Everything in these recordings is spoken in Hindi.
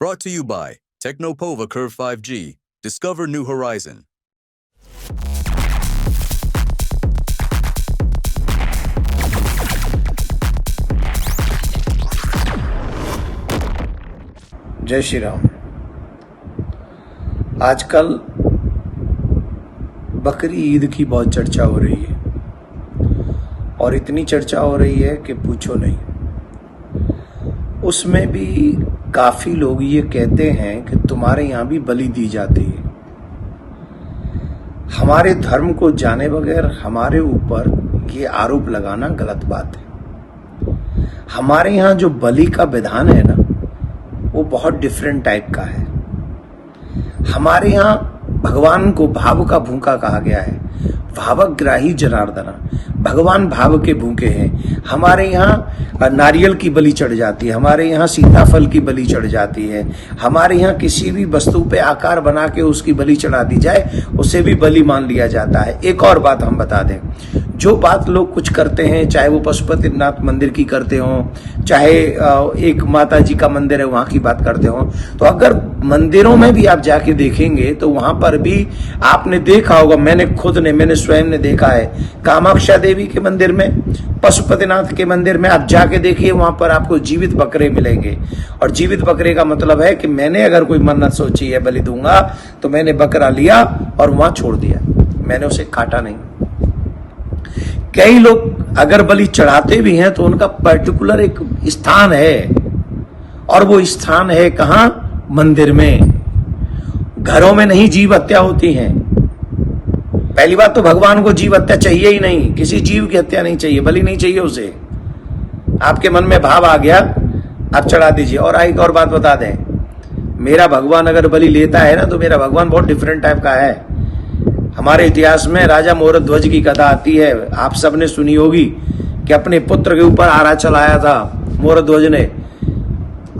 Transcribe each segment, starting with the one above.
Brought to you by Technopova Curve 5G. Discover new horizon. जय श्री राम। आजकल बकरी ईद की बहुत चर्चा हो रही है और इतनी चर्चा हो रही है कि पूछो नहीं। उसमें भी काफी लोग ये कहते हैं कि तुम्हारे यहाँ भी बलि दी जाती है। हमारे धर्म को जाने बगैर हमारे ऊपर ये आरोप लगाना गलत बात है। हमारे यहाँ जो बलि का विधान है ना, वो बहुत डिफरेंट टाइप का है। हमारे यहाँ भगवान को भाव का भूखा कहा गया है, भावग्राही जनार्दना। भगवान भाव के भूखे हैं। हमारे यहाँ नारियल की बलि चढ़ जाती है, हमारे यहाँ सीताफल की बलि चढ़ जाती है, हमारे यहाँ किसी भी वस्तु पे आकार बना के उसकी बलि चढ़ा दी जाए उसे भी बलि मान लिया जाता है। एक और बात हम बता दें, जो बात लोग कुछ करते हैं, चाहे वो पशुपतिनाथ मंदिर की करते हो, चाहे एक माता जी का मंदिर है वहां की बात करते हो, तो अगर मंदिरों में भी आप जाके देखेंगे तो वहां पर भी आपने देखा होगा, मैंने स्वयं ने देखा है, कामाक्षा देवी के मंदिर में, पशुपतिनाथ के मंदिर में आप जाके देखिए, वहां पर आपको जीवित बकरे मिलेंगे। और जीवित बकरे का मतलब है कि मैंने अगर कोई मन्नत सोची है बलि दूंगा तो मैंने बकरा लिया और वहां छोड़ दिया, मैंने उसे काटा नहीं। कई लोग अगर बलि चढ़ाते भी हैं तो उनका पर्टिकुलर एक स्थान है, और वो स्थान है कहां? मंदिर में। घरों में नहीं जीव हत्या होती है। पहली बात तो भगवान को जीव हत्या चाहिए ही नहीं, किसी जीव की हत्या नहीं चाहिए, बलि नहीं चाहिए उसे। आपके मन में भाव आ गया, आप चढ़ा दीजिए। और एक और बात बता दें, मेरा भगवान अगर बलि लेता है ना तो मेरा भगवान बहुत डिफरेंट टाइप का है। हमारे इतिहास में राजा मोरध्वज की कथा आती है, आप सबने सुनी होगी, कि अपने पुत्र के ऊपर आरा चलाया था मोरध्वज ने,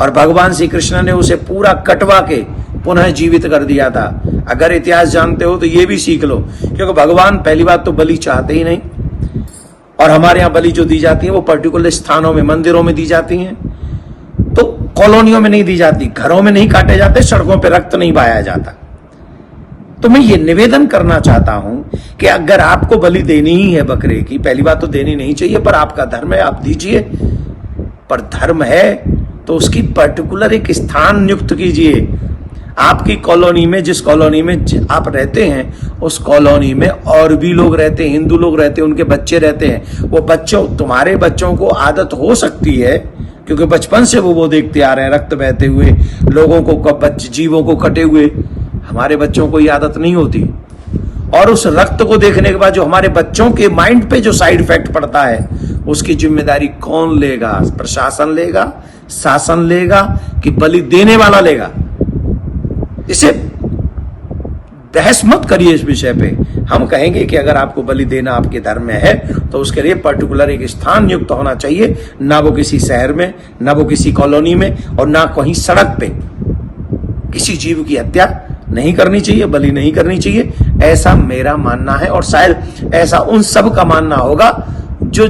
और भगवान श्री कृष्ण ने उसे पूरा कटवा के पुनः जीवित कर दिया था। अगर इतिहास जानते हो तो ये भी सीख लो, क्योंकि भगवान पहली बात तो बलि चाहते ही नहीं, और हमारे यहाँ बलि जो दी जाती है वो पर्टिकुलर स्थानों में, मंदिरों में दी जाती हैं, तो कॉलोनियों में नहीं दी जाती, घरों में नहीं काटे जाते, सड़कों पर रक्त नहीं बहाया जाता। तो मैं ये निवेदन करना चाहता हूं कि अगर आपको बलि देनी ही है बकरे की, पहली बात तो देनी नहीं चाहिए, पर आपका धर्म है, आप दीजिए। पर धर्म है तो उसकी पर्टिकुलर एक स्थान नियुक्त कीजिए। आपकी कॉलोनी में, जिस कॉलोनी में आप रहते हैं, उस कॉलोनी में और भी लोग रहते हैं, हिंदू लोग रहते हैं, उनके बच्चे रहते हैं। वो बच्चों, तुम्हारे बच्चों को आदत हो सकती है, क्योंकि बचपन से वो देखते आ रहे हैं रक्त बहते हुए, लोगों को, जीवों को कटे हुए। हमारे बच्चों को ये आदत नहीं होती, और उस रक्त को देखने के बाद जो हमारे बच्चों के माइंड पे जो साइड इफेक्ट पड़ता है, उसकी जिम्मेदारी कौन लेगा? प्रशासन लेगा, शासन लेगा, कि बलि देने वाला लेगा? इसे बहस मत करिए इस विषय पे। हम कहेंगे कि अगर आपको बलि देना आपके धर्म में है तो उसके लिए पर्टिकुलर एक स्थान नियुक्त होना चाहिए, ना वो किसी शहर में, ना वो किसी कॉलोनी में, और ना कहीं सड़क पे। किसी जीव की हत्या नहीं करनी चाहिए, बलि नहीं करनी चाहिए, ऐसा मेरा मानना है। और शायद ऐसा उन सब का मानना होगा जो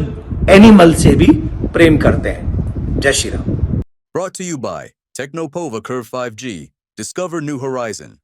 एनिमल से भी प्रेम करते हैं। जय Shri Ram. Brought to you by Technopova Curve 5G. Discover new horizon.